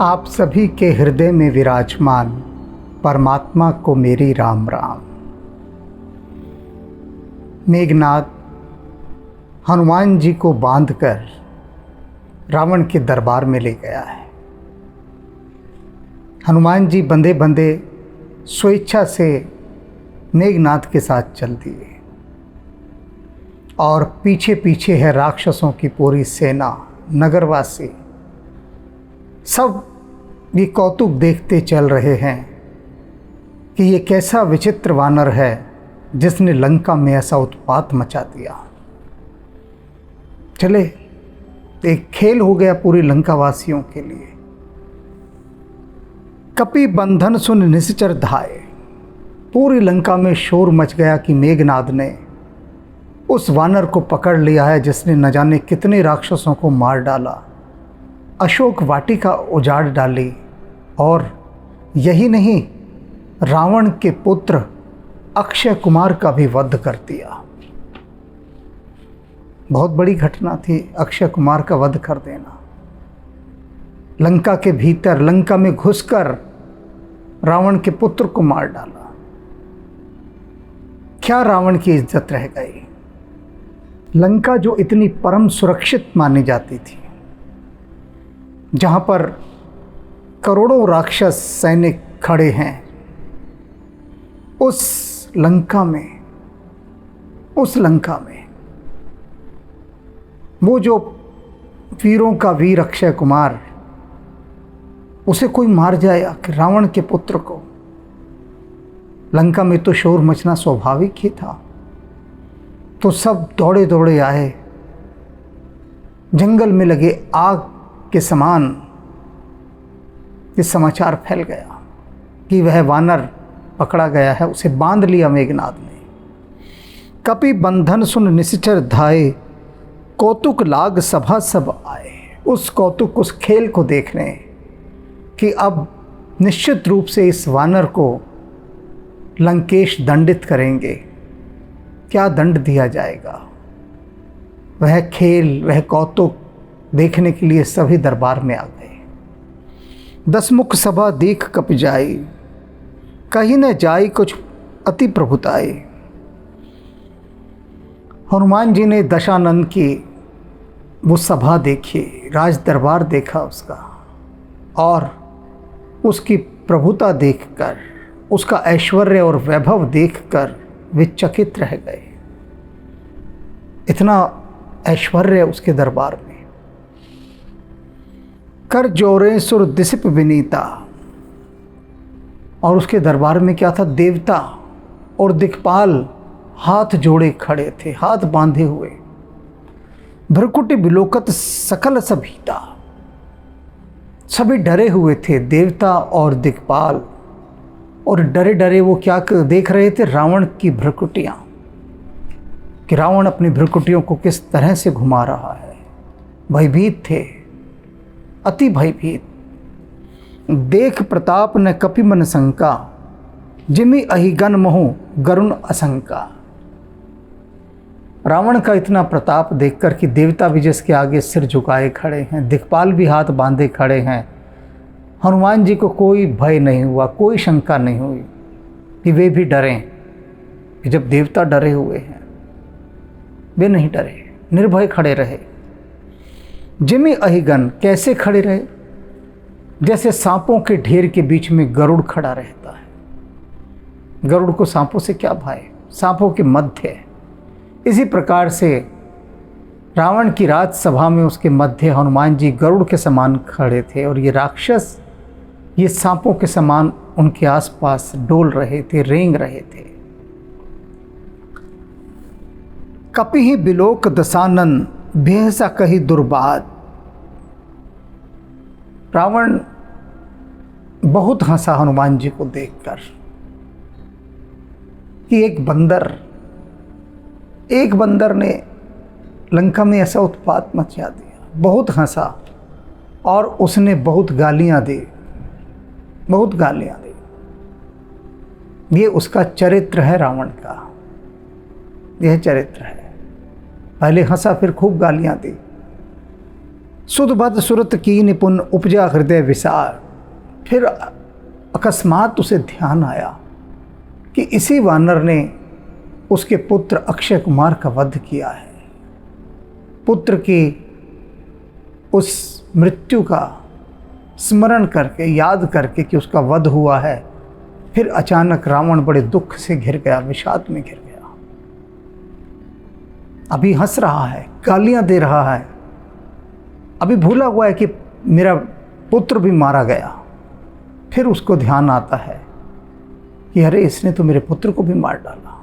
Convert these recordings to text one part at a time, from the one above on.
आप सभी के हृदय में विराजमान परमात्मा को मेरी राम राम। मेघनाद हनुमान जी को बांधकर रावण के दरबार में ले गया है। हनुमान जी बंधे बंधे स्वेच्छा से मेघनाद के साथ चल दिए और पीछे पीछे है राक्षसों की पूरी सेना। नगरवासी सब ये कौतुक देखते चल रहे हैं कि ये कैसा विचित्र वानर है जिसने लंका में ऐसा उत्पात मचा दिया। चले, एक खेल हो गया पूरी लंका वासियों के लिए। कपि बंधन सुन निश्चर धाये, पूरी लंका में शोर मच गया कि मेघनाद ने उस वानर को पकड़ लिया है जिसने न जाने कितने राक्षसों को मार डाला, अशोक वाटिका उजाड़ डाली, और यही नहीं, रावण के पुत्र अक्षय कुमार का भी वध कर दिया। बहुत बड़ी घटना थी अक्षय कुमार का वध कर देना। लंका के भीतर, लंका में घुसकर रावण के पुत्र को मार डाला। क्या रावण की इज्जत रह गई। लंका जो इतनी परम सुरक्षित मानी जाती थी, जहां पर करोड़ों राक्षस सैनिक खड़े हैं, उस लंका में वो जो वीरों का वीर अक्षय कुमार, उसे कोई मार जाए कि रावण के पुत्र को। लंका में तो शोर मचना स्वाभाविक ही था। तो सब दौड़े दौड़े आए, जंगल में लगे आग के समान ये समाचार फैल गया कि वह वानर पकड़ा गया है, उसे बांध लिया मेघनाद ने। कपि बंधन सुन निश्चर धाये, कौतुक लाग सभा सब आए। उस कौतुक, उस खेल को देखने कि अब निश्चित रूप से इस वानर को लंकेश दंडित करेंगे। क्या दंड दिया जाएगा, वह खेल, वह कौतुक देखने के लिए सभी दरबार में आ गए। दसमुख सभा देख कपि जाई, कहीं न जाई कुछ अति प्रभुताई। हनुमान जी ने दशानंद की वो सभा देखी, राज दरबार देखा उसका, और उसकी प्रभुता देखकर, उसका ऐश्वर्य और वैभव देखकर वे चकित रह गए। इतना ऐश्वर्य उसके दरबार में। कर जोरे सुर दिसिप विनीता, और उसके दरबार में क्या था, देवता और दिक्पाल हाथ जोड़े खड़े थे, हाथ बांधे हुए। भ्रकुटि बिलोकत सकल सभीता, सभी डरे हुए थे, देवता और दिक्पाल, और डरे डरे वो क्या देख रहे थे, रावण की भ्रकुटियाँ, कि रावण अपनी भ्रकुटियों को किस तरह से घुमा रहा है। भयभीत थे, अति भयभीत। देख प्रताप न कपि मन शंका, जिमि अहिगन मोहु गरुण असंका। रावण का इतना प्रताप देखकर कि देवता भी जिसके आगे सिर झुकाए खड़े हैं, दिक्पाल भी हाथ बांधे खड़े हैं, हनुमान जी को कोई भय नहीं हुआ, कोई शंका नहीं हुई कि वे भी डरें। कि जब देवता डरे हुए हैं, वे नहीं डरे, निर्भय खड़े रहे। जिमि अहिगन, कैसे खड़े रहे, जैसे सांपों के ढेर के बीच में गरुड़ खड़ा रहता है। गरुड़ को सांपों से क्या भय, सांपों के मध्य। इसी प्रकार से रावण की राजसभा में उसके मध्य हनुमान जी गरुड़ के समान खड़े थे, और ये राक्षस ये सांपों के समान उनके आसपास डोल रहे थे, रेंग रहे थे। कपि ही बिलोक दशानन, बेहसा कही दुर्बात। रावण बहुत हंसा हनुमान जी को देखकर कि एक बंदर ने लंका में ऐसा उत्पात मचा दिया। बहुत हंसा और उसने बहुत गालियां दी। ये उसका चरित्र है, रावण का यह चरित्र है। पहले हंसा, फिर खूब गालियां दी। सुध बद सुरत की निपुण उपजा हृदय विसार। फिर अकस्मात उसे ध्यान आया कि इसी वानर ने उसके पुत्र अक्षय कुमार का वध किया है। पुत्र की उस मृत्यु का स्मरण करके, याद करके कि उसका वध हुआ है, फिर अचानक रावण बड़े दुख से घिर गया, विषाद में घिर गया। अभी हंस रहा है, गालियां दे रहा है, अभी भूला हुआ है कि मेरा पुत्र भी मारा गया। फिर उसको ध्यान आता है कि अरे इसने तो मेरे पुत्र को भी मार डाला।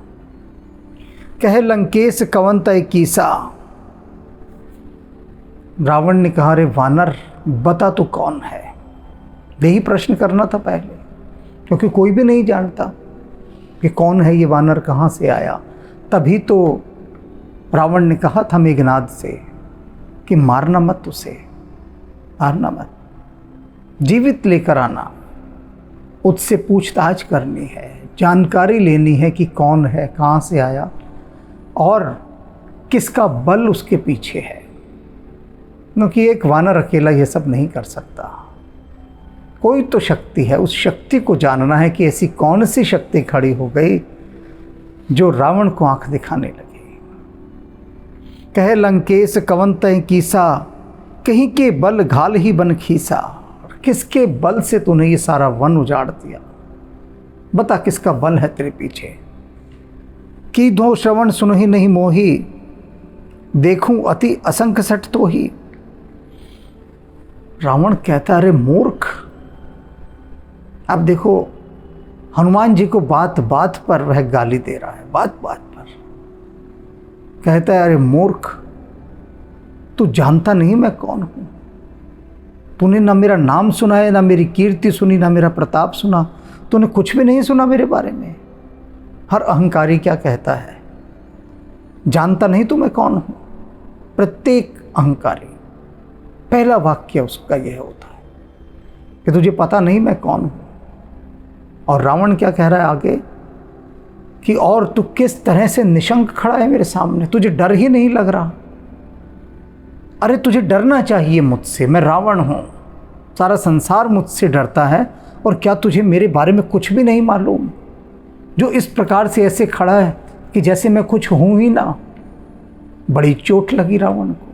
कहे लंकेश कवन तय कीसा। रावण ने कहा, अरे वानर बता तू कौन है। यही प्रश्न करना था पहले, क्योंकि कोई भी नहीं जानता कि कौन है ये वानर, कहाँ से आया। तभी तो रावण ने कहा था मेघनाद से कि मारना मत उसे, मारना मत, जीवित लेकर आना, उससे पूछताछ करनी है, जानकारी लेनी है कि कौन है, कहाँ से आया और किसका बल उसके पीछे है। क्योंकि एक वानर अकेला ये सब नहीं कर सकता, कोई तो शक्ति है। उस शक्ति को जानना है कि ऐसी कौन सी शक्ति खड़ी हो गई जो रावण को आंख दिखाने लगी। कहे लंकेश कवन तय कीसा, कहीं के बल घाल ही बन खीसा। किसके बल से तूने ये सारा वन उजाड़ दिया, बता किसका बल है तेरे पीछे। की धो श्रवण सुनो ही नहीं मोही, देखूं अति असंख्य सट तो ही। रावण कहता, अरे मूर्ख। अब देखो हनुमान जी को बात बात पर वह गाली दे रहा है, बात बात पर कहता है, अरे मूर्ख, तू जानता नहीं मैं कौन हूं। तूने ना मेरा नाम सुना है, ना मेरी कीर्ति सुनी, ना मेरा प्रताप सुना, तूने कुछ भी नहीं सुना मेरे बारे में। हर अहंकारी क्या कहता है, जानता नहीं तू मैं कौन हूं। प्रत्येक अहंकारी पहला वाक्य उसका यह होता है कि तुझे पता नहीं मैं कौन हूं। और रावण क्या कह रहा है आगे कि और तू किस तरह से निशंक खड़ा है मेरे सामने, तुझे डर ही नहीं लग रहा। अरे तुझे डरना चाहिए मुझसे, मैं रावण हूं, सारा संसार मुझसे डरता है, और क्या तुझे मेरे बारे में कुछ भी नहीं मालूम, जो इस प्रकार से ऐसे खड़ा है कि जैसे मैं कुछ हूं ही ना। बड़ी चोट लगी रावण को,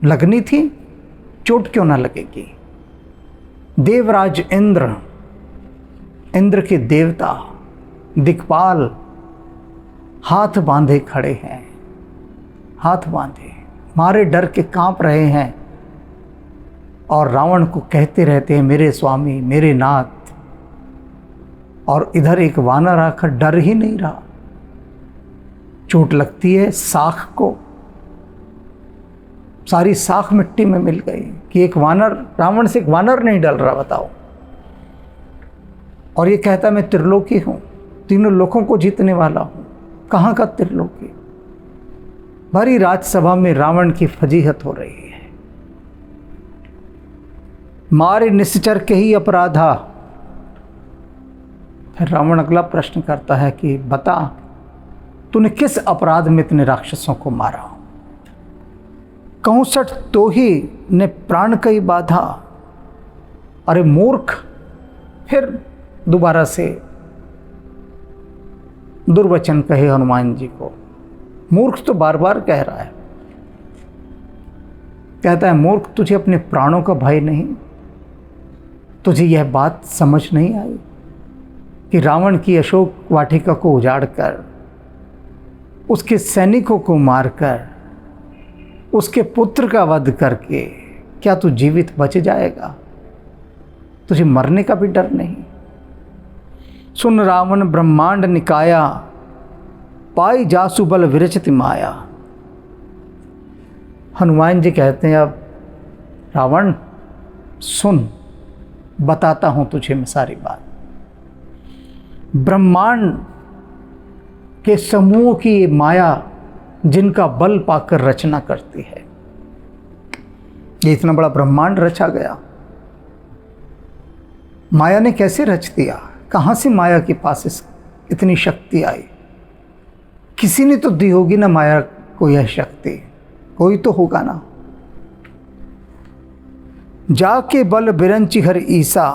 लगनी थी, चोट क्यों ना लगेगी। देवराज इंद्र, इंद्र के देवता दिक्पाल हाथ बांधे खड़े हैं, हाथ बांधे, मारे डर के कांप रहे हैं, और रावण को कहते रहते हैं मेरे स्वामी, मेरे नाथ। और इधर एक वानर आकर डर ही नहीं रहा। चोट लगती है साख को, सारी साख मिट्टी में मिल गई कि एक वानर, रावण से एक वानर नहीं डर रहा, बताओ। और ये कहता मैं त्रिलोकी हूं, तीनों लोकों को जीतने वाला हूं। कहाँ का त्रिलोकी। भरी राजसभा में रावण की फजीहत हो रही है। मारे निश्चर के ही अपराधा। फिर रावण अगला प्रश्न करता है कि बता तूने किस अपराध में इतने राक्षसों को मारा। कहूं सठ तो ही ने प्राण कई बाधा। अरे मूर्ख, फिर दोबारा से दुर्वचन कहे हनुमान जी को। मूर्ख तो बार बार कह रहा है, कहता है मूर्ख, तुझे अपने प्राणों का भय नहीं, तुझे यह बात समझ नहीं आई कि रावण की अशोक वाटिका को उजाड़कर, उसके सैनिकों को मारकर, उसके पुत्र का वध करके क्या तू जीवित बच जाएगा। तुझे मरने का भी डर नहीं। सुन रावण ब्रह्मांड निकाया, पाई जासु बल विरचित माया। हनुमान जी कहते हैं अब रावण सुन, बताता हूं तुझे मैं सारी बात। ब्रह्मांड के समूह की ये माया जिनका बल पाकर रचना करती है, ये इतना बड़ा ब्रह्मांड रचा गया, माया ने कैसे रच दिया। कहाँ से माया के पास इतनी शक्ति आई। किसी ने तो दी होगी ना माया को यह शक्ति, कोई तो होगा ना। जाके बल बिरंचि हर ईसा,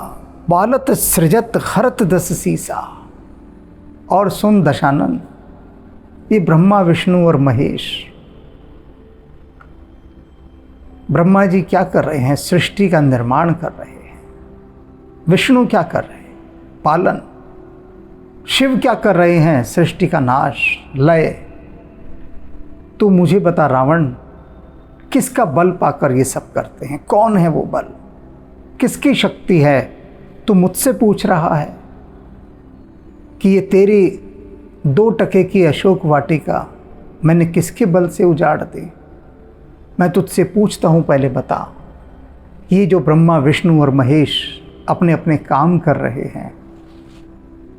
बालत सृजत हरत दस सीसा। और सुन दशानन, ये ब्रह्मा विष्णु और महेश, ब्रह्मा जी क्या कर रहे हैं? सृष्टि का निर्माण कर रहे हैं। विष्णु क्या कर रहे हैं? पालन। शिव क्या कर रहे हैं? सृष्टि का नाश, लय। तू मुझे बता रावण, किसका बल पाकर ये सब करते हैं? कौन है वो बल? किसकी शक्ति है? तू मुझसे पूछ रहा है कि ये तेरी 2 टके की अशोक वाटिका मैंने किसके बल से उजाड़ दी? मैं तुझसे पूछता हूँ, पहले बता, ये जो ब्रह्मा विष्णु और महेश अपने अपने काम कर रहे हैं,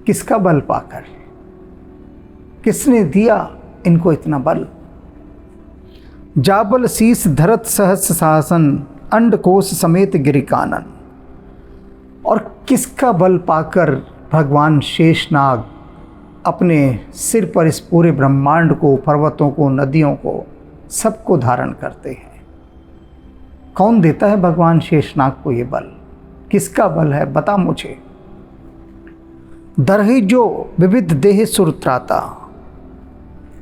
किसका बल पाकर? किसने दिया इनको इतना बल? जाबल शीस धरत सहस शासन, अंडकोश समेत गिरिकानन। और किसका बल पाकर भगवान शेषनाग अपने सिर पर इस पूरे ब्रह्मांड को, पर्वतों को, नदियों को, सबको धारण करते हैं? कौन देता है भगवान शेषनाग को ये बल? किसका बल है? बता मुझे। दरहि जो विविध देह सुरत्राता,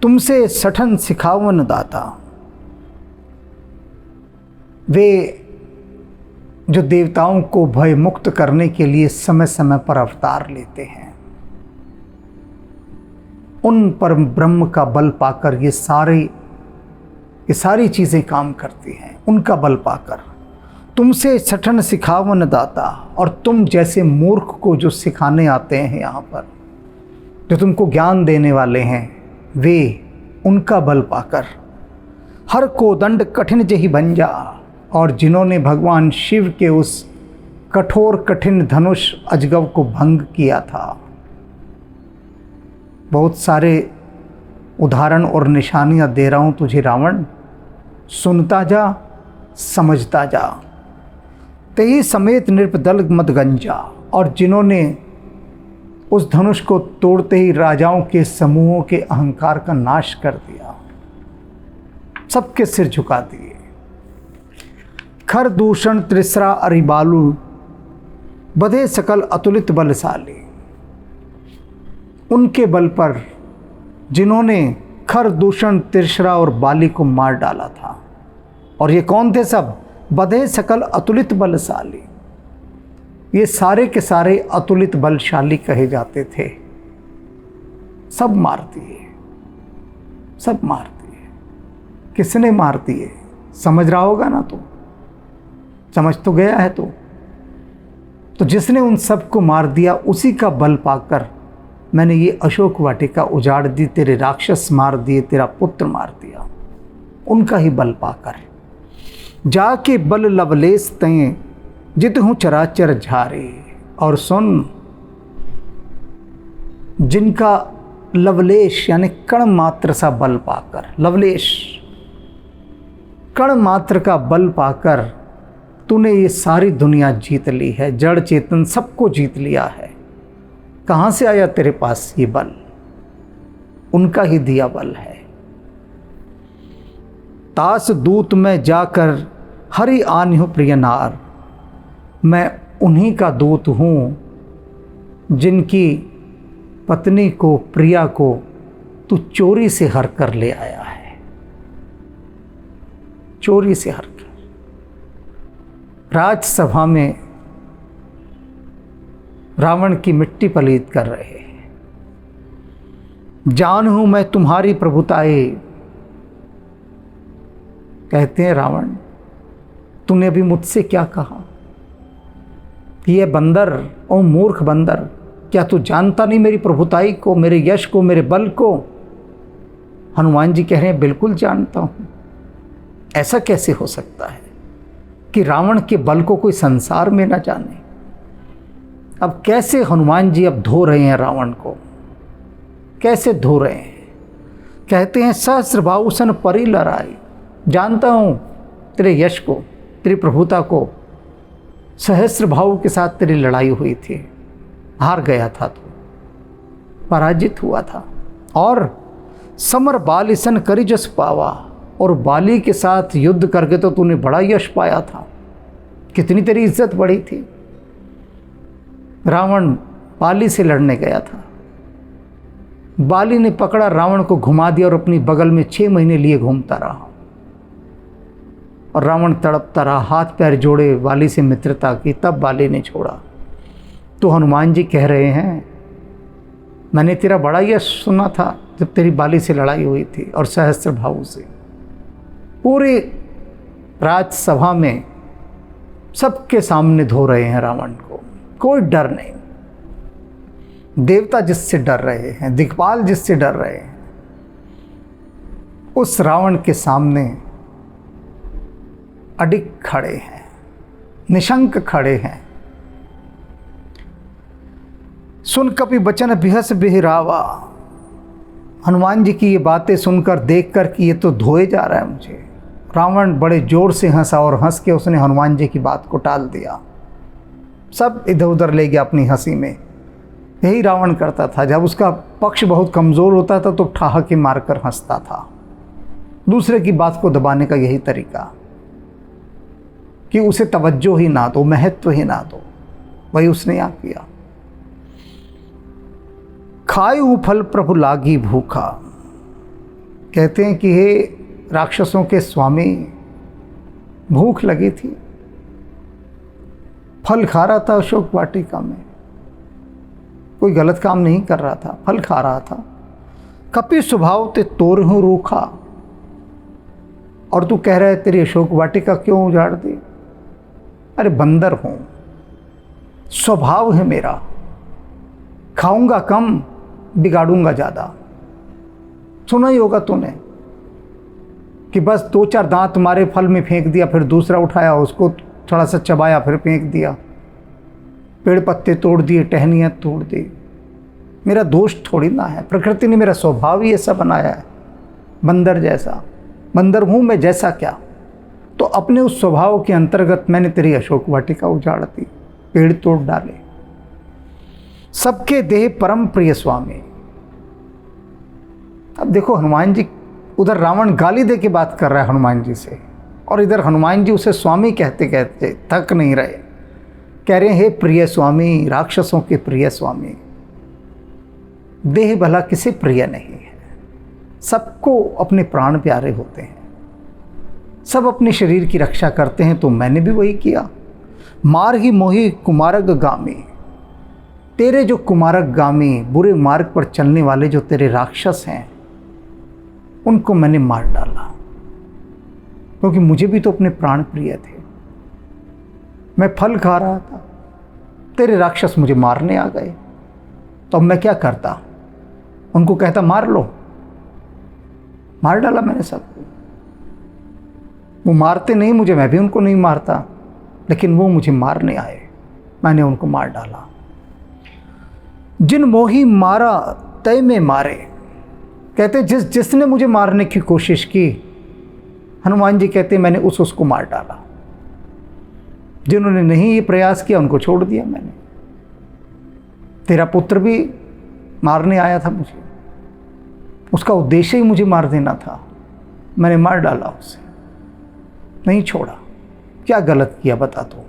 तुमसे सठन सिखावन दाता। वे जो देवताओं को भय मुक्त करने के लिए समय समय पर अवतार लेते हैं, उन पर ब्रह्म का बल पाकर ये सारी चीज़ें काम करती हैं। उनका बल पाकर तुमसे सठन सिखावन दाता, और तुम जैसे मूर्ख को जो सिखाने आते हैं यहाँ पर, जो तुमको ज्ञान देने वाले हैं, वे उनका बल पाकर हर को दंड कठिन जही बन जा। और जिन्होंने भगवान शिव के उस कठोर कठिन धनुष अजगव को भंग किया था। बहुत सारे उदाहरण और निशानियाँ दे रहा हूँ तुझे रावण, सुनता जा, समझता जा। तेही समेत नृपदल मत गंजा। और जिन्होंने उस धनुष को तोड़ते ही राजाओं के समूहों के अहंकार का नाश कर दिया, सबके सिर झुका दिए। खर दूषण त्रिसरा अरिबालू, बधे सकल अतुलित बलशाली। उनके बल पर जिन्होंने खर दूषण त्रिसरा और बाली को मार डाला था। और ये कौन थे सब? बधे सकल अतुलित बलशाली। ये सारे के सारे अतुलित बलशाली कहे जाते थे। सब मार दिए, सब मार दिए। किसने मार दिए? समझ रहा होगा ना तू? समझ तो गया है तो जिसने उन सब को मार दिया, उसी का बल पाकर मैंने ये अशोक वाटिका उजाड़ दी, तेरे राक्षस मार दिए, तेरा पुत्र मार दिया। उनका ही बल पाकर जाके बल लवलेस तय, जित हूँ चराचर झारे। और सुन, जिनका लवलेश यानी कण मात्र सा बल पाकर, लवलेश कण मात्र का बल पाकर तूने ये सारी दुनिया जीत ली है, जड़ चेतन सबको जीत लिया है। कहाँ से आया तेरे पास ये बल? उनका ही दिया बल है। तास दूत में जाकर हरि आन्हु प्रिय नार, मैं उन्हीं का दूत हूँ जिनकी पत्नी को, प्रिया को तू चोरी से हर कर ले आया है। चोरी से हर कर राजसभा में रावण की मिट्टी पलीत कर रहे हैं। जानूं मैं तुम्हारी प्रभुताई। कहते हैं रावण, तूने अभी मुझसे क्या कहा? ये बंदर, ओ मूर्ख बंदर, क्या तू जानता नहीं मेरी प्रभुताई को, मेरे यश को, मेरे बल को? हनुमान जी कह रहे हैं, बिल्कुल जानता हूं। ऐसा कैसे हो सकता है कि रावण के बल को कोई संसार में ना जाने? अब कैसे हनुमान जी अब धो रहे हैं रावण को? कैसे धो रहे हैं? कहते हैं, सहस्रबाहुसन परी लड़ाई। जानता हूँ तेरे यश को, तेरी प्रभुता को। सहस्रबाहु के साथ तेरी लड़ाई हुई थी, हार गया था तू, पराजित हुआ था। और समर बालिसन करी जस पावा, और बाली के साथ युद्ध करके तो तूने बड़ा यश पाया था। कितनी तेरी इज्जत बढ़ी थी। रावण बाली से लड़ने गया था, बाली ने पकड़ा, रावण को घुमा दिया और अपनी बगल में 6 महीने लिए घूमता रहा। और रावण तड़पता रहा, हाथ पैर जोड़े, बाली से मित्रता की, तब बाली ने छोड़ा। तो हनुमान जी कह रहे हैं, मैंने तेरा बड़ा यश सुना था जब तेरी बाली से लड़ाई हुई थी और सहस्त्र भावों से। पूरे राजसभा में सबके सामने धो रहे हैं रावण को, कोई डर नहीं। देवता जिससे डर रहे हैं, दिक्पाल जिससे डर रहे हैं, उस रावण के सामने अडिग खड़े हैं, निशंक खड़े हैं। सुन कपि बचन बिहस बिहरावा। हनुमान जी की ये बातें सुनकर, देखकर कि ये तो धोए जा रहा है मुझे, रावण बड़े जोर से हंसा और हंस के उसने हनुमान जी की बात को टाल दिया। सब इधर उधर ले गया अपनी हंसी में। यही रावण करता था, जब उसका पक्ष बहुत कमज़ोर होता था तो ठहाके मारकर हंसता था। दूसरे की बात को दबाने का यही तरीका, कि उसे तवज्जो ही ना दो, महत्व ही ना दो, वही उसने यहाँ किया। खायु फल प्रभु लागी भूखा। कहते हैं कि हे राक्षसों के स्वामी, भूख लगी थी, फल खा रहा था अशोक वाटिका में, कोई गलत काम नहीं कर रहा था, फल खा रहा था। कपि स्वभाव ते तोरहु रूखा। और तू कह रहा है तेरी अशोक वाटिका क्यों उजाड़ दी? अरे बंदर हूं, स्वभाव है मेरा, खाऊंगा कम, बिगाड़ूंगा ज़्यादा। सुना ही होगा तूने कि बस 2-4 दांत मारे, फल में फेंक दिया, फिर दूसरा उठाया, उसको थोड़ा सा चबाया, फिर फेंक दिया, पेड़ पत्ते तोड़ दिए, टहनियाँ तोड़ दी। मेरा दोष थोड़ी ना है, प्रकृति ने मेरा स्वभाव ही ऐसा बनाया है, बंदर जैसा। बंदर हूँ मैं, जैसा क्या। तो अपने उस स्वभाव के अंतर्गत मैंने तेरी अशोक वाटिका उजाड़ दी, पेड़ तोड़ डाले। सबके देह परम प्रिय स्वामी। अब देखो हनुमान जी, उधर रावण गाली दे के बात कर रहा है हनुमान जी से, और इधर हनुमान जी उसे स्वामी कहते कहते थक नहीं रहे। कह रहे हैं, हे प्रिय स्वामी, राक्षसों के प्रिय स्वामी। देह भला किसे प्रिय नहीं है, सबको अपने प्राण प्यारे होते हैं, सब अपने शरीर की रक्षा करते हैं। तो मैंने भी वही किया। मार ही मोही कुमारक गामी। तेरे जो कुमारक गामी, बुरे मार्ग पर चलने वाले जो तेरे राक्षस हैं, उनको मैंने मार डाला, क्योंकि मुझे भी तो अपने प्राण प्रिय थे। मैं फल खा रहा था, तेरे राक्षस मुझे मारने आ गए, तो अब मैं क्या करता? उनको कहता मार लो, मार डाला मैंने सबको। वो मारते नहीं मुझे, मैं भी उनको नहीं मारता, लेकिन वो मुझे मारने आए, मैंने उनको मार डाला। जिन मोही मारा तय में मारे। कहते जिसने मुझे मारने की कोशिश की, हनुमान जी कहते मैंने उसको मार डाला। जिन्होंने नहीं ये प्रयास किया उनको छोड़ दिया मैंने। तेरा पुत्र भी मारने आया था मुझे, उसका उद्देश्य ही मुझे मार देना था, मैंने मार डाला उसे, नहीं छोड़ा। क्या गलत किया बता दो।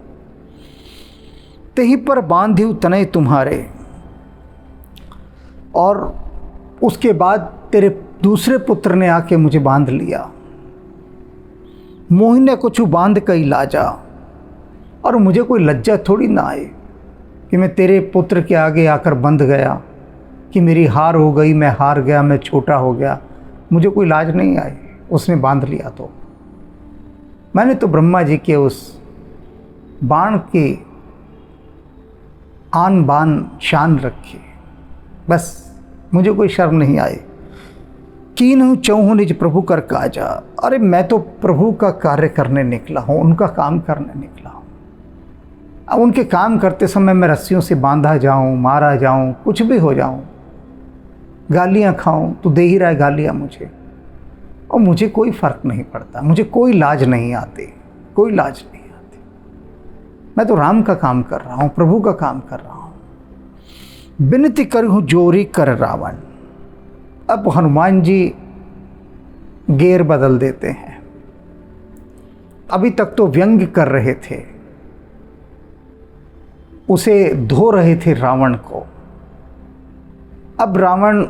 तेही पर बांधिव तनय तुम्हारे। और उसके बाद तेरे दूसरे पुत्र ने आके मुझे बांध लिया। मोहि ने कुछ बांध कई लाजा। और मुझे कोई लज्जा थोड़ी ना आए कि मैं तेरे पुत्र के आगे आकर बंध गया, कि मेरी हार हो गई, मैं हार गया, मैं छोटा हो गया। मुझे कोई लाज नहीं आई, उसने बांध लिया। तो मैंने तो ब्रह्मा जी के उस बाण के आन बान शान रखी, बस मुझे कोई शर्म नहीं आई। कीन्हु चौहु निज प्रभु कर काजा। अरे मैं तो प्रभु का कार्य करने निकला हूँ, उनका काम करने निकला हूँ। अब उनके काम करते समय मैं रस्सियों से बांधा जाऊँ, मारा जाऊँ, कुछ भी हो जाऊँ, गालियाँ खाऊँ, तो दे ही रहा है गालियाँ मुझे, और मुझे कोई फ़र्क नहीं पड़ता, मुझे कोई लाज नहीं आती, कोई लाज नहीं आती। मैं तो राम का काम कर रहा हूँ, प्रभु का काम कर रहा हूँ। विनती करहूँ जोरी कर रावण। अब हनुमान जी गेर बदल देते हैं। अभी तक तो व्यंग्य कर रहे थे, उसे धो रहे थे रावण को। अब रावण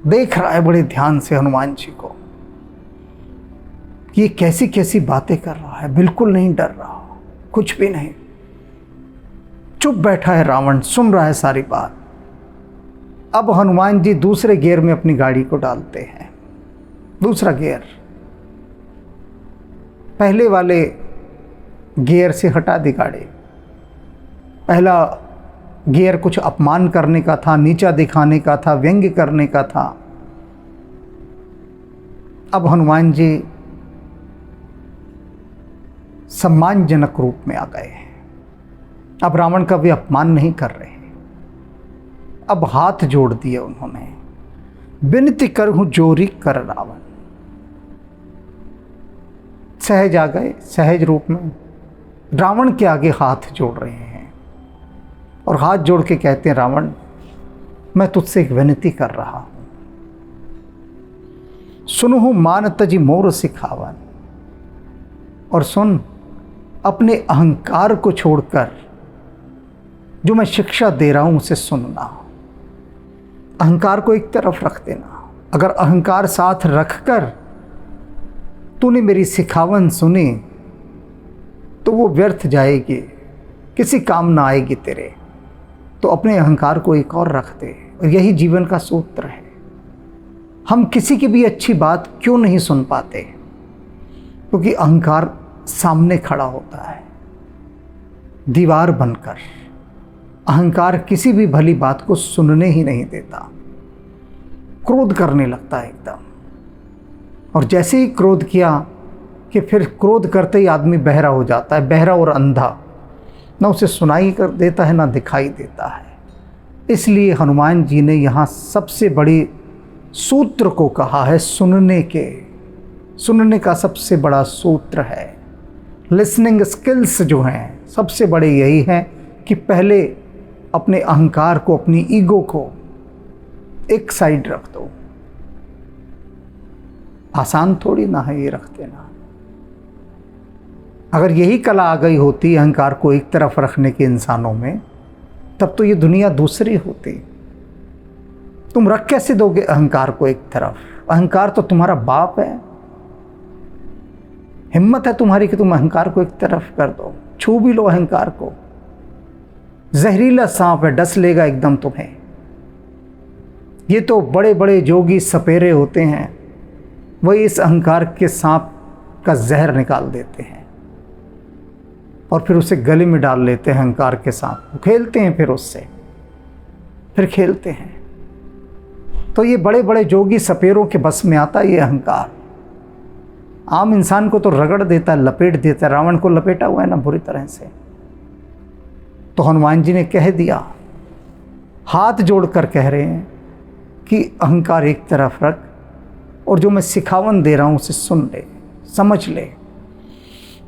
देख रहा है बड़े ध्यान से हनुमान जी को कि ये कैसी कैसी बातें कर रहा है, बिल्कुल नहीं डर रहा, कुछ भी नहीं, चुप बैठा है रावण, सुन रहा है सारी बात। अब हनुमान जी दूसरे गियर में अपनी गाड़ी को डालते हैं, दूसरा गियर, पहले वाले गियर से हटा दी गाड़ी। पहला गियर कुछ अपमान करने का था, नीचा दिखाने का था, व्यंग्य करने का था। अब हनुमान जी सम्मानजनक रूप में आ गए हैं। अब रावण का भी अपमान नहीं कर रहे हैं। अब हाथ जोड़ दिए उन्होंने, विनती करहूं जोरी कर रावण। सहज आ गए, सहज रूप में रावण के आगे हाथ जोड़ रहे हैं और हाथ जोड़ के कहते हैं, रावण मैं तुझसे एक विनती कर रहा हूं, सुनहु मान तजी मोर सिखावन। और सुन, अपने अहंकार को छोड़कर जो मैं शिक्षा दे रहा हूं उसे सुनना। अहंकार को एक तरफ रख देना। अगर अहंकार साथ रखकर तूने मेरी सिखावन सुनी तो वो व्यर्थ जाएगी, किसी काम ना आएगी तेरे। तो अपने अहंकार को एक और रख दे। और यही जीवन का सूत्र है। हम किसी की भी अच्छी बात क्यों नहीं सुन पाते? क्योंकि अहंकार सामने खड़ा होता है दीवार बनकर। अहंकार किसी भी भली बात को सुनने ही नहीं देता, क्रोध करने लगता है एकदम। और जैसे ही क्रोध किया कि फिर क्रोध करते ही आदमी बहरा हो जाता है, बहरा और अंधा, ना उसे सुनाई कर देता है ना दिखाई देता है। इसलिए हनुमान जी ने यहाँ सबसे बड़ी सूत्र को कहा है सुनने के। सुनने का सबसे बड़ा सूत्र है। लिसनिंग स्किल्स जो हैं सबसे बड़े यही हैं कि पहले अपने अहंकार को, अपनी ईगो को एक साइड रख दो। आसान थोड़ी ना है ये रख देना। अगर यही कला आ गई होती अहंकार को एक तरफ रखने के इंसानों में, तब तो ये दुनिया दूसरी होती। तुम रख कैसे दोगे अहंकार को एक तरफ? अहंकार तो तुम्हारा बाप है। हिम्मत है तुम्हारी कि तुम अहंकार को एक तरफ कर दो? छू भी लो अहंकार को, जहरीला सांप है, डस लेगा एकदम तुम्हें। ये तो बड़े बड़े जोगी सपेरे होते हैं, वही इस अहंकार के सांप का जहर निकाल देते हैं और फिर उसे गले में डाल लेते हैं। अहंकार के सांप को खेलते हैं, फिर उससे फिर खेलते हैं। तो ये बड़े बड़े जोगी सपेरों के बस में आता है ये अहंकार। आम इंसान को तो रगड़ देता है, लपेट देता है। रावण को लपेटा हुआ है ना बुरी तरह से। तो हनुमान जी ने कह दिया, हाथ जोड़कर कह रहे हैं कि अहंकार एक तरफ रख और जो मैं सिखावन दे रहा हूं उसे सुन ले, समझ ले।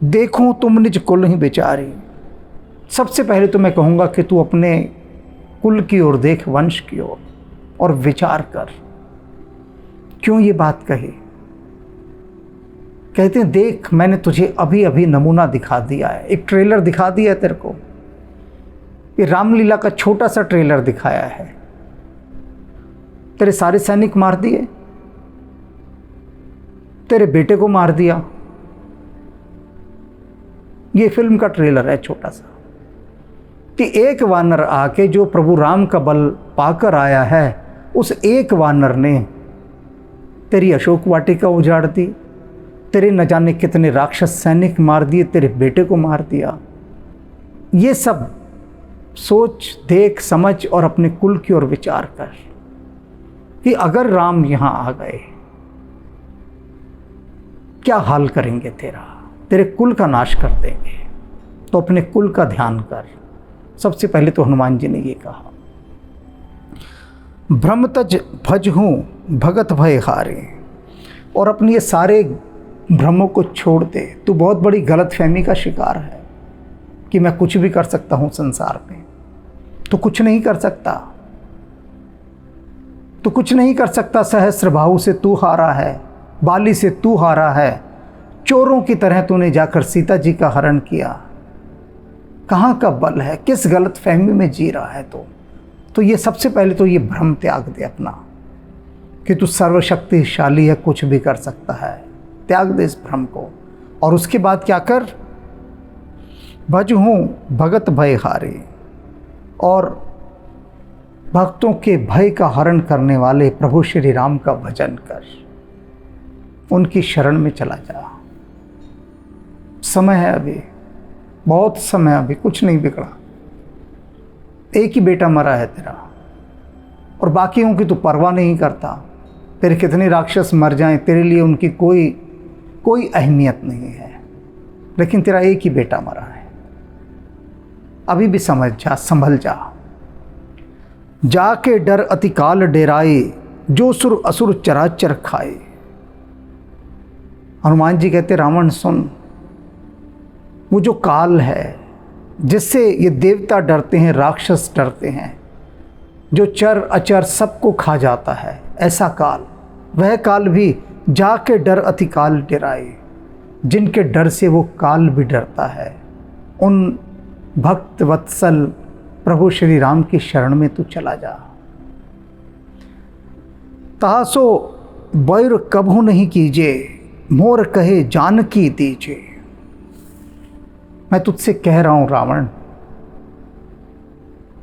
देखो तुम निज कुल ही बेचारी। सबसे पहले तो मैं कहूँगा कि तू अपने कुल की ओर देख, वंश की ओर, और विचार कर। क्यों ये बात कही? कहते हैं देख, मैंने तुझे अभी अभी नमूना दिखा दिया है, एक ट्रेलर दिखा दिया है तेरे को। ये रामलीला का छोटा सा ट्रेलर दिखाया है। तेरे सारे सैनिक मार दिए, तेरे बेटे को मार दिया। ये फिल्म का ट्रेलर है छोटा सा, कि एक वानर आके जो प्रभु राम का बल पाकर आया है, उस एक वानर ने तेरी अशोक वाटिका उजाड़ दी, तेरे न जाने कितने राक्षस सैनिक मार दिए, तेरे बेटे को मार दिया। ये सब सोच, देख, समझ और अपने कुल की ओर विचार कर कि अगर राम यहाँ आ गए क्या हाल करेंगे तेरा, तेरे कुल का नाश कर देंगे। तो अपने कुल का ध्यान कर। सबसे पहले तो हनुमान जी ने ये कहा, भ्रमतज भज हूँ भगत भय हारे। और अपनी ये सारे भ्रमों को छोड़ दे। तू बहुत बड़ी गलतफहमी का शिकार है कि मैं कुछ भी कर सकता हूँ संसार में। तो कुछ नहीं कर सकता, तो कुछ नहीं कर सकता। सहस्त्रबाहु से तू हारा है, बाली से तू हारा है, चोरों की तरह तूने जाकर सीता जी का हरण किया। कहाँ का बल है, किस गलत फहमी में जी रहा है। तो ये सबसे पहले तो ये भ्रम त्याग दे अपना कि तू सर्वशक्तिशाली है, कुछ भी कर सकता है। त्याग दे इस भ्रम को। और उसके बाद क्या कर, भज हूँ भगत भय हारे, और भक्तों के भय का हरण करने वाले प्रभु श्री राम का भजन कर, उनकी शरण में चला जा। समय है अभी, बहुत समय, अभी कुछ नहीं बिगड़ा। एक ही बेटा मरा है तेरा, और बाकियों की तो परवाह नहीं करता। तेरे कितने राक्षस मर जाएं, तेरे लिए उनकी कोई अहमियत नहीं है, लेकिन तेरा एक ही बेटा मरा है। अभी भी समझ जा, संभल जा। जाके डर अतिकाल डेराए, जो सुर असुर चराचर खाए। हनुमान जी कहते रावण सुन, वो जो काल है जिससे ये देवता डरते हैं, राक्षस डरते हैं, जो चर अचर सबको खा जाता है, ऐसा काल, वह काल भी जाके डर अतिकाल डराए। जिनके डर से वो काल भी डरता है, उन भक्त वत्सल प्रभु श्री राम की शरण में तू चला जा। तासो बैर कभू नहीं कीजे, मोर कहे जानकी दीजे। मैं तुझसे कह रहा हूं रावण,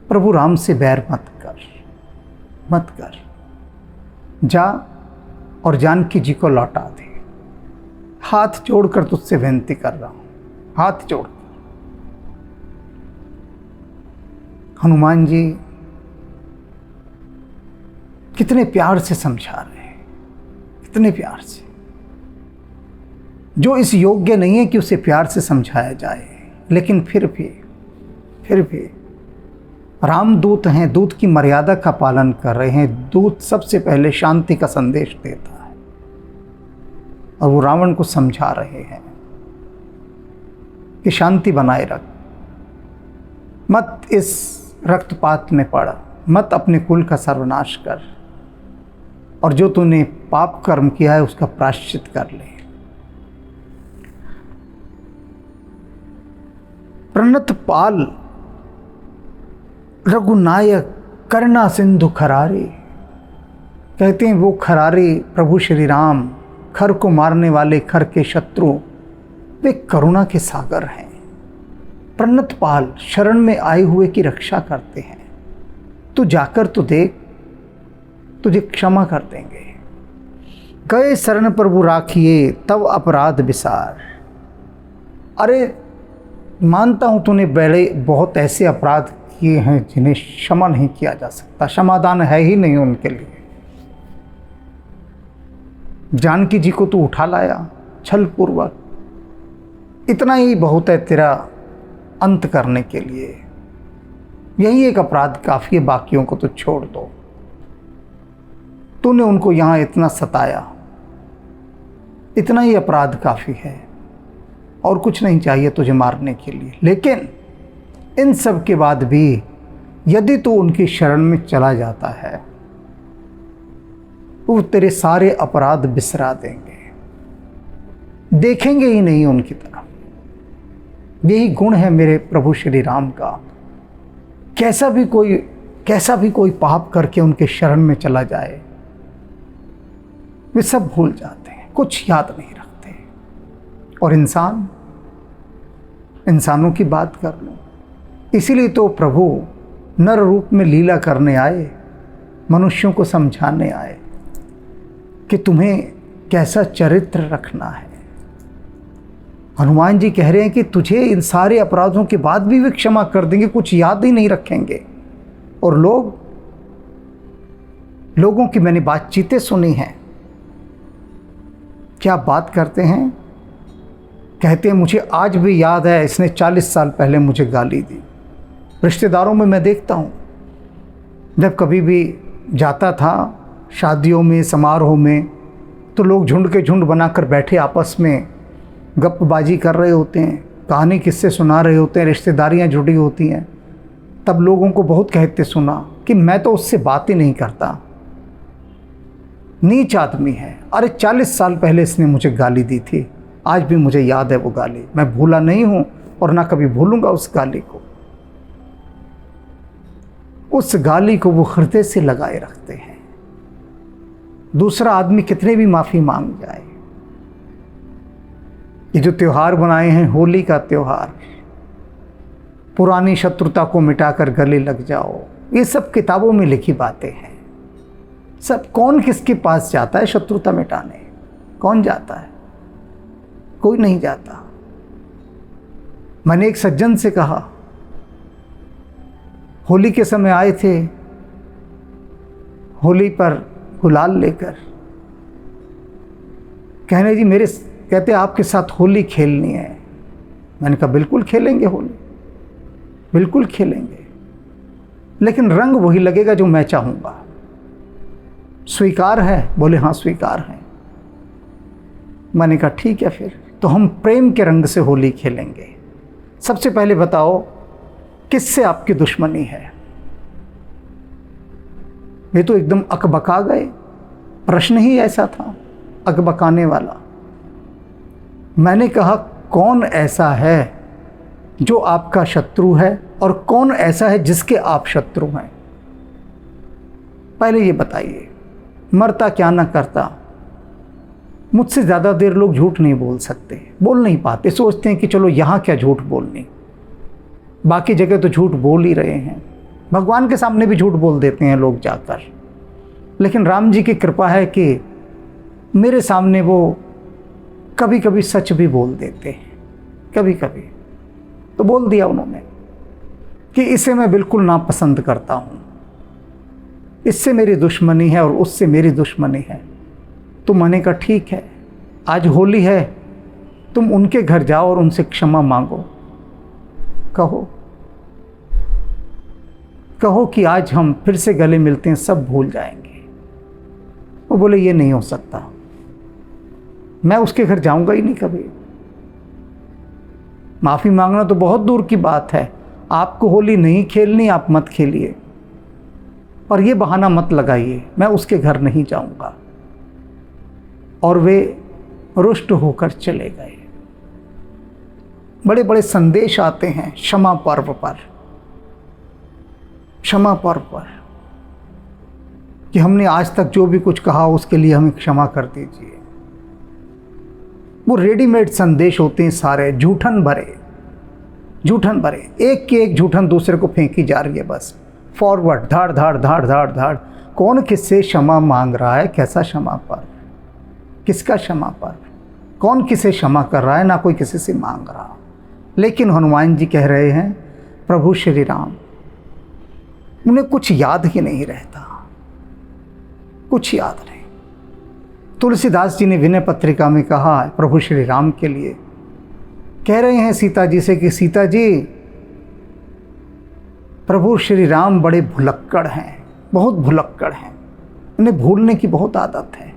प्रभु राम से बैर मत कर। जा और जानकी जी को लौटा दे। हाथ जोड़कर तुझसे विनती कर रहा हूं, हाथ जोड़कर। हनुमान जी कितने प्यार से समझा रहे हैं, कितने प्यार से। जो इस योग्य नहीं है कि उसे प्यार से समझाया जाए, लेकिन फिर भी रामदूत हैं, दूत की मर्यादा का पालन कर रहे हैं। दूत सबसे पहले शांति का संदेश देता है, और वो रावण को समझा रहे हैं कि शांति बनाए रख, मत इस रक्तपात में पड़, मत अपने कुल का सर्वनाश कर, और जो तूने पाप कर्म किया है उसका प्रायश्चित कर ले। प्रणत पाल रघुनायक करुणा सिंधु खरारे। कहते हैं वो खरारे प्रभु श्री राम, खर को मारने वाले, खर के शत्रु, वे करुणा के सागर हैं। प्रणत पाल, शरण में आए हुए की रक्षा करते हैं। तू जाकर तो देख, तुझे क्षमा कर देंगे। गए शरण प्रभु राखिए, तब अपराध विसार। अरे मानता हूं तूने बहुत ऐसे अपराध किए हैं जिन्हें क्षमा नहीं किया जा सकता, क्षमादान है ही नहीं उनके लिए। जानकी जी को तू उठा लाया छल पूर्वक, इतना ही बहुत है तेरा अंत करने के लिए। यही एक अपराध काफी है, बाकियों को तो छोड़ दो। तूने उनको यहां इतना सताया, इतना ही अपराध काफी है, और कुछ नहीं चाहिए तुझे मारने के लिए। लेकिन इन सब के बाद भी यदि तू उनकी शरण में चला जाता है, वो तेरे सारे अपराध बिसरा देंगे, देखेंगे ही नहीं उनकी तरफ। यही गुण है मेरे प्रभु श्री राम का। कैसा भी कोई पाप करके उनके शरण में चला जाए, वे सब भूल जाते हैं, कुछ याद नहीं रखते। और इंसानों की बात कर लो, इसीलिए तो प्रभु नर रूप में लीला करने आए, मनुष्यों को समझाने आए कि तुम्हें कैसा चरित्र रखना है। हनुमान जी कह रहे हैं कि तुझे इन सारे अपराधों के बाद भी वे क्षमा कर देंगे, कुछ याद ही नहीं रखेंगे। और लोगों की मैंने बातचीतें सुनी हैं, क्या बात करते हैं। कहते हैं मुझे आज भी याद है, इसने 40 साल पहले मुझे गाली दी। रिश्तेदारों में मैं देखता हूँ, जब कभी भी जाता था शादियों में, समारोह में, तो लोग झुंड के झुंड बनाकर बैठे आपस में गप्पबाजी कर रहे होते हैं, कहानी किस्से सुना रहे होते हैं, रिश्तेदारियां जुड़ी होती हैं। तब लोगों को बहुत कहते सुना कि मैं तो उससे बात ही नहीं करता, नीच आदमी है। अरे 40 साल पहले इसने मुझे गाली दी थी, आज भी मुझे याद है वो गाली, मैं भूला नहीं हूँ और ना कभी भूलूंगा उस गाली को। उस गाली को वो हृदय से लगाए रखते हैं। दूसरा आदमी कितने भी माफ़ी मांग जाए, ये जो त्यौहार बनाए हैं, होली का त्यौहार, पुरानी शत्रुता को मिटाकर गले लग जाओ, ये सब किताबों में लिखी बातें हैं। सब कौन किसके पास जाता है शत्रुता मिटाने? कौन जाता है? कोई नहीं जाता। मैंने एक सज्जन से कहा, होली के समय आए थे, होली पर गुलाल लेकर, कहने जी मेरे, कहते आपके साथ होली खेलनी है। मैंने कहा बिल्कुल खेलेंगे होली, बिल्कुल खेलेंगे, लेकिन रंग वही लगेगा जो मैं चाहूँगा। स्वीकार है? बोले हाँ स्वीकार है। मैंने कहा ठीक है, फिर तो हम प्रेम के रंग से होली खेलेंगे। सबसे पहले बताओ किससे आपकी दुश्मनी है? ये तो एकदम अकबका गए, प्रश्न ही ऐसा था अकबकाने वाला। मैंने कहा कौन ऐसा है जो आपका शत्रु है और कौन ऐसा है जिसके आप शत्रु हैं? पहले ये बताइए। मरता क्या ना करता, मुझसे ज़्यादा देर लोग झूठ नहीं बोल सकते, बोल नहीं पाते, सोचते हैं कि चलो यहाँ क्या झूठ बोलनी, बाकी जगह तो झूठ बोल ही रहे हैं। भगवान के सामने भी झूठ बोल देते हैं लोग जाकर, लेकिन राम जी की कृपा है कि मेरे सामने वो कभी कभी सच भी बोल देते हैं। कभी कभी तो बोल दिया उन्होंने कि इसे मैं बिल्कुल नापसंद करता हूँ, इससे मेरी दुश्मनी है और उससे मेरी दुश्मनी है। तो मैंने कहा ठीक है, आज होली है, तुम उनके घर जाओ और उनसे क्षमा मांगो, कहो कहो कि आज हम फिर से गले मिलते हैं, सब भूल जाएंगे। वो बोले ये नहीं हो सकता, मैं उसके घर जाऊंगा ही नहीं कभी। माफ़ी मांगना तो बहुत दूर की बात है, आपको होली नहीं खेलनी आप मत खेलिए, और ये बहाना मत लगाइए मैं उसके घर नहीं जाऊंगा। और वे रुष्ट होकर चले गए। बड़े बड़े संदेश आते हैं क्षमा पर्व पर, क्षमा पर्व पर, कि हमने आज तक जो भी कुछ कहा उसके लिए हमें क्षमा कर दीजिए। वो रेडीमेड संदेश होते हैं सारे, झूठन भरे, झूठन भरे, एक के एक झूठन दूसरे को फेंकी जा रही है, बस फॉरवर्ड, धाड़ धाड़ धाड़ धाड़ धाड़। कौन किससे क्षमा मांग रहा है? कैसा क्षमा पर्व? किसका क्षमा पर्व? कौन किसे क्षमा कर रहा है? ना कोई किसी से मांग रहा। लेकिन हनुमान जी कह रहे हैं प्रभु श्री राम, उन्हें कुछ याद ही नहीं रहता, कुछ याद नहीं। तुलसीदास जी ने विनय पत्रिका में कहा है प्रभु श्री राम के लिए, कह रहे हैं सीता जी से कि सीता जी, प्रभु श्री राम बड़े भुलक्कड़ हैं, बहुत भुलक्कड़ हैं, उन्हें भूलने की बहुत आदत है।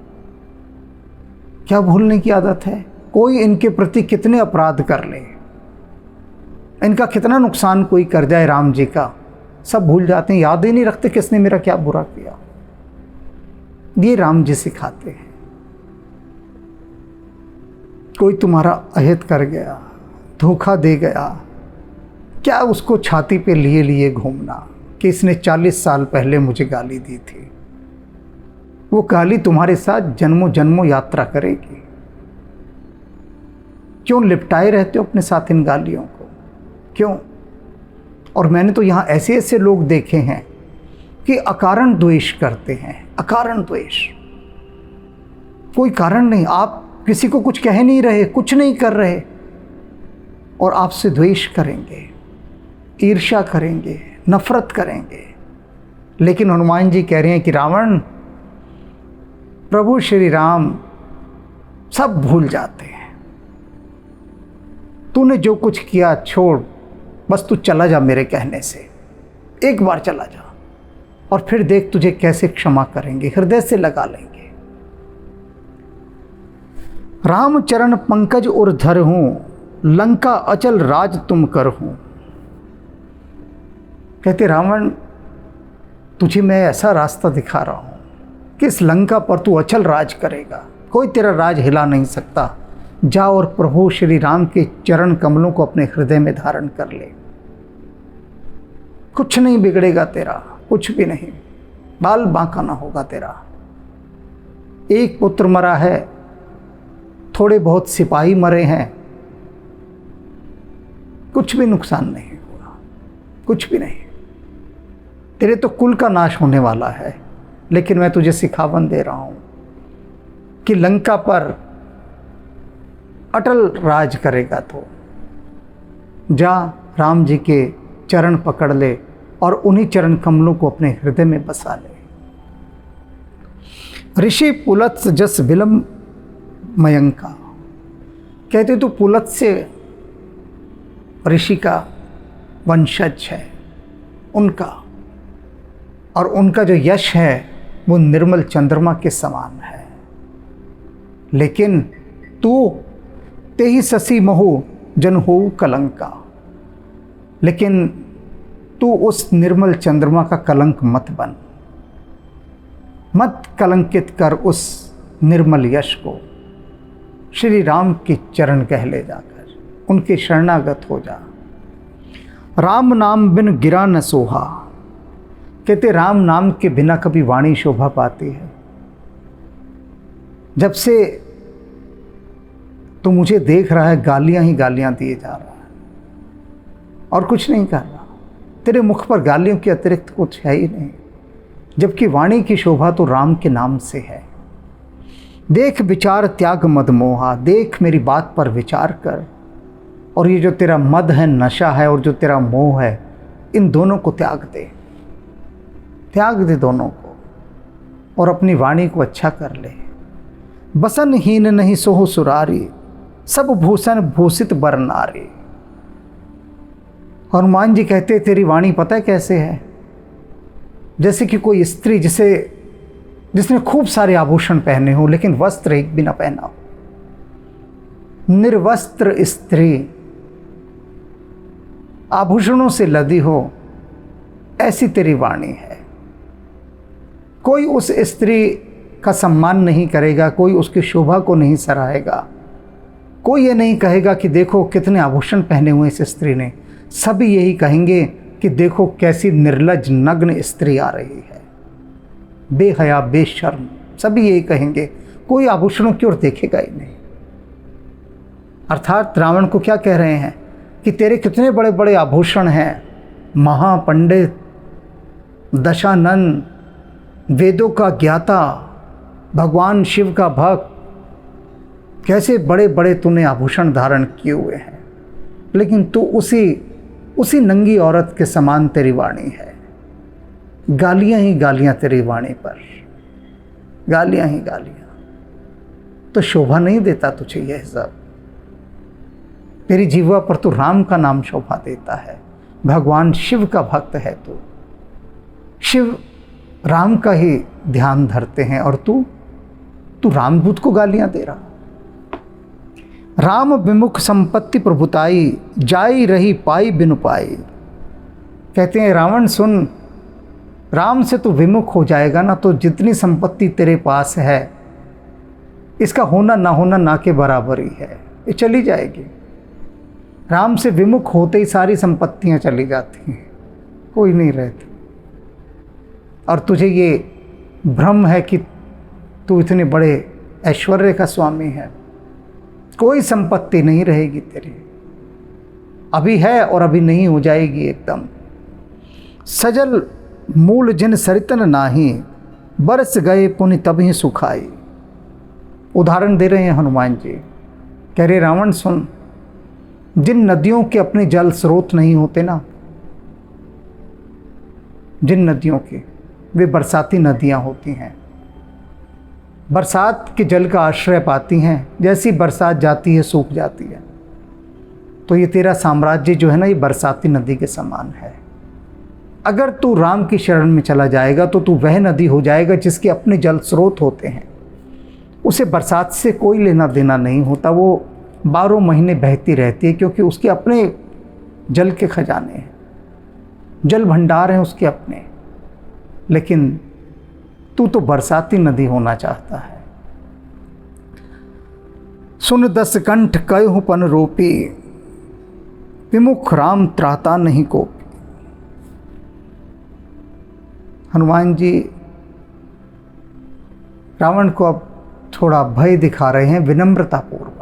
क्या भूलने की आदत है? कोई इनके प्रति कितने अपराध कर ले, इनका कितना नुकसान कोई कर जाए राम जी का, सब भूल जाते हैं, याद ही नहीं रखते किसने मेरा क्या बुरा किया। ये राम जी सिखाते हैं। कोई तुम्हारा अहित कर गया, धोखा दे गया, क्या उसको छाती पे लिए लिए घूमना कि इसने 40 साल पहले मुझे गाली दी थी। वो गाली तुम्हारे साथ जन्मों जन्मों यात्रा करेगी। क्यों लिपटाए रहते हो अपने साथ इन गालियों को? क्यों? और मैंने तो यहाँ ऐसे ऐसे लोग देखे हैं कि अकारण द्वेष करते हैं, अकारण द्वेष, कोई कारण नहीं, आप किसी को कुछ कह नहीं रहे, कुछ नहीं कर रहे, और आपसे द्वेष करेंगे, ईर्ष्या करेंगे, नफरत करेंगे। लेकिन हनुमान जी कह रहे हैं कि रावण, प्रभु श्री राम सब भूल जाते हैं। तूने जो कुछ किया छोड़, बस तू चला जा मेरे कहने से, एक बार चला जा, और फिर देख तुझे कैसे क्षमा करेंगे, हृदय से लगा लेंगे। राम चरण पंकज और धर हूं, लंका अचल राज तुम कर हूं। कहते रावण, तुझे मैं ऐसा रास्ता दिखा रहा हूं कि इस लंका पर तू अचल राज करेगा, कोई तेरा राज हिला नहीं सकता। जा और प्रभु श्री राम के चरण कमलों को अपने हृदय में धारण कर ले, कुछ नहीं बिगड़ेगा तेरा, कुछ भी नहीं, बाल बांका ना होगा तेरा। एक पुत्र मरा है, थोड़े बहुत सिपाही मरे हैं, कुछ भी नुकसान नहीं हुआ, कुछ भी नहीं। तेरे तो कुल का नाश होने वाला है, लेकिन मैं तुझे सिखावन दे रहा हूं कि लंका पर अटल राज करेगा तो जा राम जी के चरण पकड़ ले और उन्हीं चरण कमलों को अपने हृदय में बसा ले। ऋषि पुलत्स जस विलम मयंका, कहते तो पुलत्स से ऋषि का वंशज है उनका, और उनका जो यश है वो निर्मल चंद्रमा के समान है। लेकिन तू तेहि ससी महु जन हो कलंका, लेकिन तू उस निर्मल चंद्रमा का कलंक मत बन, मत कलंकित कर उस निर्मल यश को। श्री राम के चरण कह ले जाकर उनके शरणागत हो जा। राम नाम बिन गिरा न सोहा, कहते राम नाम के बिना कभी वाणी शोभा पाती है। जब से तो मुझे देख रहा है गालियां ही गालियां दिए जा रहा है और कुछ नहीं कर रहा। तेरे मुख पर गालियों के अतिरिक्त कुछ है ही नहीं, जबकि वाणी की शोभा तो राम के नाम से है। देख विचार त्याग मद मोहा, देख मेरी बात पर विचार कर, और ये जो तेरा मद है, नशा है, और जो तेरा मोह है, इन दोनों को त्याग दे, त्याग दे दोनों को, और अपनी वाणी को अच्छा कर ले। बसन हीन नहीं सोहो सुरारी, सब भूषण भूषित बर नारी। हनुमान जी कहते तेरी वाणी पता है कैसे है, जैसे कि कोई स्त्री जिसने खूब सारे आभूषण पहने हो लेकिन वस्त्र एक भी ना पहना हो, निर्वस्त्र स्त्री आभूषणों से लदी हो, ऐसी तेरी वाणी है। कोई उस स्त्री का सम्मान नहीं करेगा, कोई उसकी शोभा को नहीं सराहेगा, कोई ये नहीं कहेगा कि देखो कितने आभूषण पहने हुए इस स्त्री ने। सभी यही कहेंगे कि देखो कैसी निर्लज नग्न स्त्री आ रही है, बेहया बेशर्म, सभी यही कहेंगे, कोई आभूषणों की ओर देखेगा ही नहीं। अर्थात रावण को क्या कह रहे हैं कि तेरे कितने बड़े बड़े आभूषण हैं, महापंडित, दशानन, वेदों का ज्ञाता, भगवान शिव का भक्त, कैसे बड़े बड़े तूने आभूषण धारण किए हुए हैं, लेकिन तू उसी नंगी औरत के समान तेरी वाणी है। गालियां ही गालियां तेरी वाणी पर, गालियां ही गालियां। तो शोभा नहीं देता तुझे यह सब। तेरी जीवा पर तो राम का नाम शोभा देता है, भगवान शिव का भक्त है तू, शिव राम का ही ध्यान धरते हैं, और तू रामदूत को गालियां दे रहा। राम विमुख संपत्ति प्रभुताई, जाई रही पाई बिनु पाई। कहते हैं रावण सुन, राम से तू विमुख हो जाएगा ना तो जितनी संपत्ति तेरे पास है इसका होना ना होना ना के बराबर ही है, ये चली जाएगी। राम से विमुख होते ही सारी संपत्तियां चली जाती हैं, कोई नहीं रहती। और तुझे ये भ्रम है कि तू इतने बड़े ऐश्वर्य का स्वामी है, कोई संपत्ति नहीं रहेगी तेरी, अभी है और अभी नहीं हो जाएगी एकदम। सजल मूल जिन सरितन नाही, बरस गए पुनि तभी सुखाई। उदाहरण दे रहे हैं हनुमान जी, कह रहे रावण सुन, जिन नदियों के अपने जल स्रोत नहीं होते ना, जिन नदियों के, वे बरसाती नदियां होती हैं, बरसात के जल का आश्रय पाती हैं, जैसी बरसात जाती है सूख जाती है। तो ये तेरा साम्राज्य जो है ना, ये बरसाती नदी के समान है। अगर तू राम की शरण में चला जाएगा तो तू वह नदी हो जाएगा जिसके अपने जल स्रोत होते हैं, उसे बरसात से कोई लेना देना नहीं होता, वो 12 महीने बहती रहती है, क्योंकि उसके अपने जल के खजाने हैं, जल भंडार हैं उसके अपने। लेकिन तू तो बरसाती नदी होना चाहता है। सुन 10 कंठ कयहु पन रोपी, विमुख राम त्राता नहीं कोपी। हनुमान जी रावण को अब थोड़ा भय दिखा रहे हैं, विनम्रतापूर्वक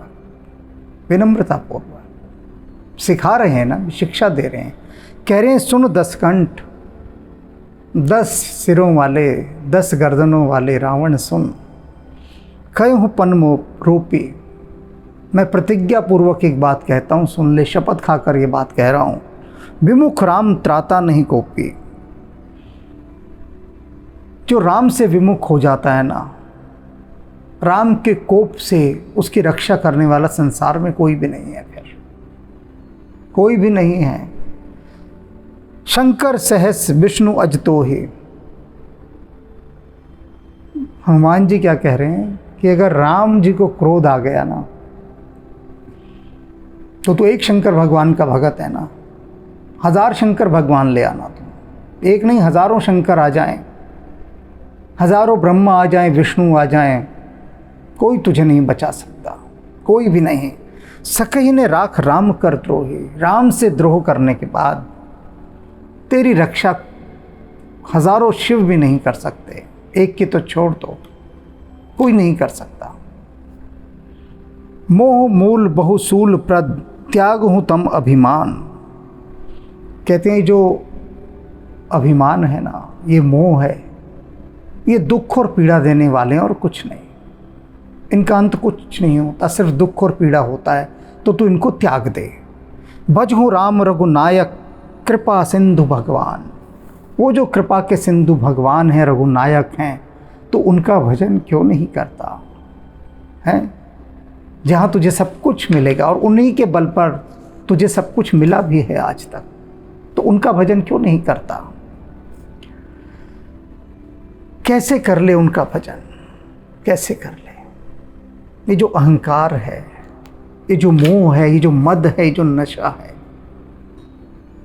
सिखा रहे हैं ना, शिक्षा दे रहे हैं। कह रहे हैं सुन 10 कंठ, 10 सिरों वाले 10 गर्दनों वाले रावण सुन, कहे हूँ पन्म रूपी। मैं प्रतिज्ञा पूर्वक एक बात कहता हूँ, सुन ले, शपथ खाकर ये बात कह रहा हूँ। विमुख राम त्राता नहीं कोपी। जो राम से विमुख हो जाता है ना, राम के कोप से उसकी रक्षा करने वाला संसार में कोई भी नहीं है, फिर कोई भी नहीं है। शंकर सहस विष्णु अजतो ही। हनुमान जी क्या कह रहे हैं कि अगर राम जी को क्रोध आ गया ना, तो एक शंकर भगवान का भगत है ना, 1000 शंकर भगवान ले आना तुम, एक नहीं हजारों शंकर आ जाएं, हजारों ब्रह्मा आ जाएं, विष्णु आ जाएं, कोई तुझे नहीं बचा सकता, कोई भी नहीं। सकहि ने राख राम कर द्रोही। राम से द्रोह करने के बाद तेरी रक्षा हजारों शिव भी नहीं कर सकते, एक की तो छोड़ दो, कोई नहीं कर सकता। मोह मूल बहुसूल प्रद त्याग हूँ तम अभिमान। कहते हैं जो अभिमान है ना, ये मोह है, ये दुख और पीड़ा देने वाले हैं और कुछ नहीं। इनका अंत कुछ नहीं होता, सिर्फ दुख और पीड़ा होता है, तो तू इनको त्याग दे। भज हूँ राम रघुनायक कृपा सिंधु भगवान। वो जो कृपा के सिंधु भगवान हैं, रघुनायक हैं, तो उनका भजन क्यों नहीं करता है? जहाँ तुझे सब कुछ मिलेगा और उन्हीं के बल पर तुझे सब कुछ मिला भी है आज तक, तो उनका भजन क्यों नहीं करता? कैसे कर ले उनका भजन, कैसे कर ले? ये जो अहंकार है, ये जो मोह है, ये जो मद है, ये जो नशा है,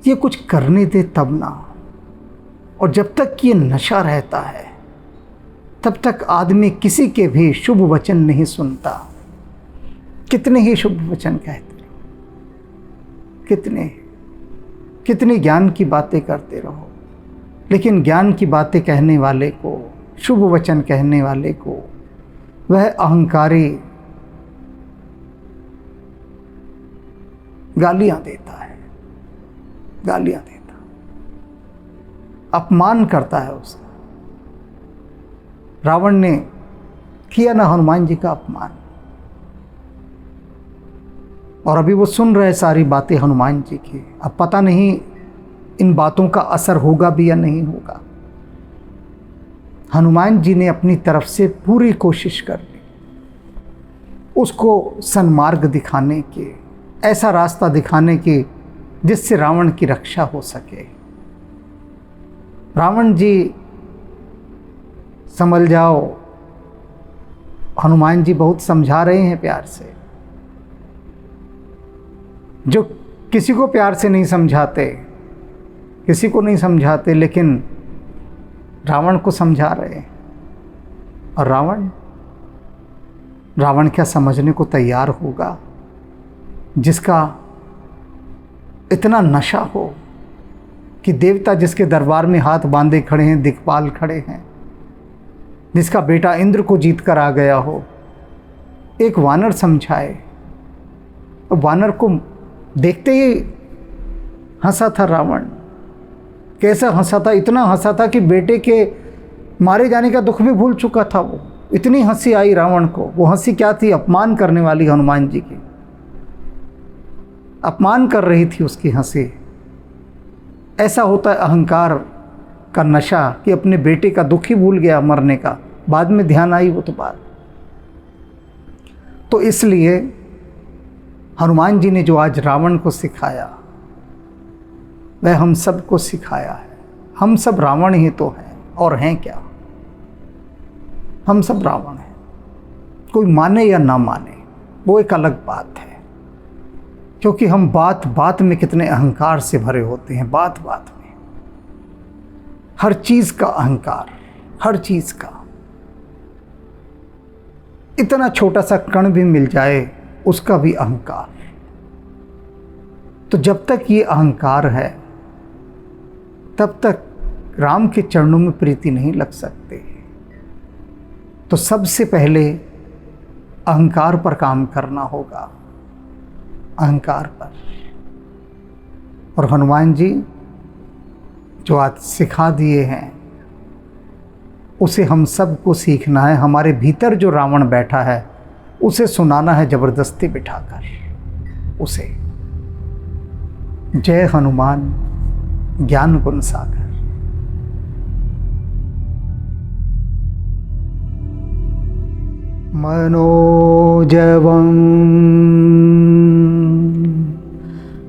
ये कुछ करने दे तब ना। और जब तक ये नशा रहता है, तब तक आदमी किसी के भी शुभ वचन नहीं सुनता। कितने ही शुभ वचन कहते रहो, कितने ज्ञान की बातें करते रहो, लेकिन ज्ञान की बातें कहने वाले को, शुभ वचन कहने वाले को, वह अहंकारी गालियां देता है, गालियां देता, अपमान करता है उसका। रावण ने किया ना हनुमान जी का अपमान, और अभी वो सुन रहे सारी बातें हनुमान जी की। अब पता नहीं इन बातों का असर होगा भी या नहीं होगा। हनुमान जी ने अपनी तरफ से पूरी कोशिश कर ली उसको सन्मार्ग दिखाने की, ऐसा रास्ता दिखाने की जिससे रावण की रक्षा हो सके। रावण जी संभल जाओ, हनुमान जी बहुत समझा रहे हैं प्यार से। जो किसी को प्यार से नहीं समझाते, किसी को नहीं समझाते, लेकिन रावण को समझा रहे हैं। और रावण क्या समझने को तैयार होगा? जिसका इतना नशा हो कि देवता जिसके दरबार में हाथ बांधे खड़े हैं, दिक्पाल खड़े हैं, जिसका बेटा इंद्र को जीत कर आ गया हो, एक वानर समझाए। वानर को देखते ही हंसा था रावण। कैसा हंसा था? इतना हंसा था कि बेटे के मारे जाने का दुख भी भूल चुका था वो। इतनी हंसी आई रावण को। वो हंसी क्या थी? अपमान करने वाली हनुमान जी की, अपमान कर रही थी उसकी हंसी। ऐसा होता है अहंकार का नशा कि अपने बेटे का दुख ही भूल गया मरने का, बाद में ध्यान आई वो तो बात। तो इसलिए हनुमान जी ने जो आज रावण को सिखाया, वह हम सब को सिखाया है। हम सब रावण ही तो हैं, और हैं क्या? हम सब रावण हैं। कोई माने या ना माने वो एक अलग बात है, क्योंकि हम बात बात में कितने अहंकार से भरे होते हैं। बात बात में हर चीज़ का अहंकार, हर चीज़ का। इतना छोटा सा कण भी मिल जाए उसका भी अहंकार। तो जब तक ये अहंकार है, तब तक राम के चरणों में प्रीति नहीं लग सकती। तो सबसे पहले अहंकार पर काम करना होगा, अहंकार पर। और हनुमान जी जो आज सिखा दिए हैं उसे हम सबको सीखना है। हमारे भीतर जो रावण बैठा है उसे सुनाना है जबरदस्ती बिठाकर उसे। जय हनुमान ज्ञान गुण सागर। मनोजवं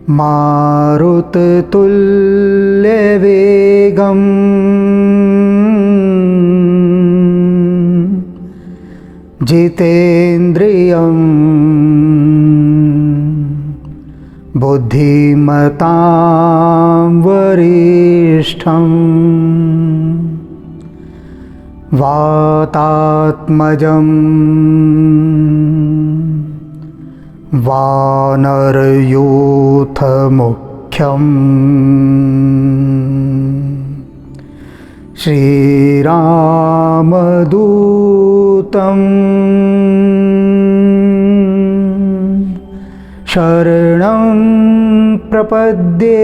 मारुततुल्यवेगं जितेन्द्रियं बुद्धिमतां वरिष्ठं वातात्मजं वानरयूथमुख्यं श्रीरामदूतं शरणं प्रपद्ये।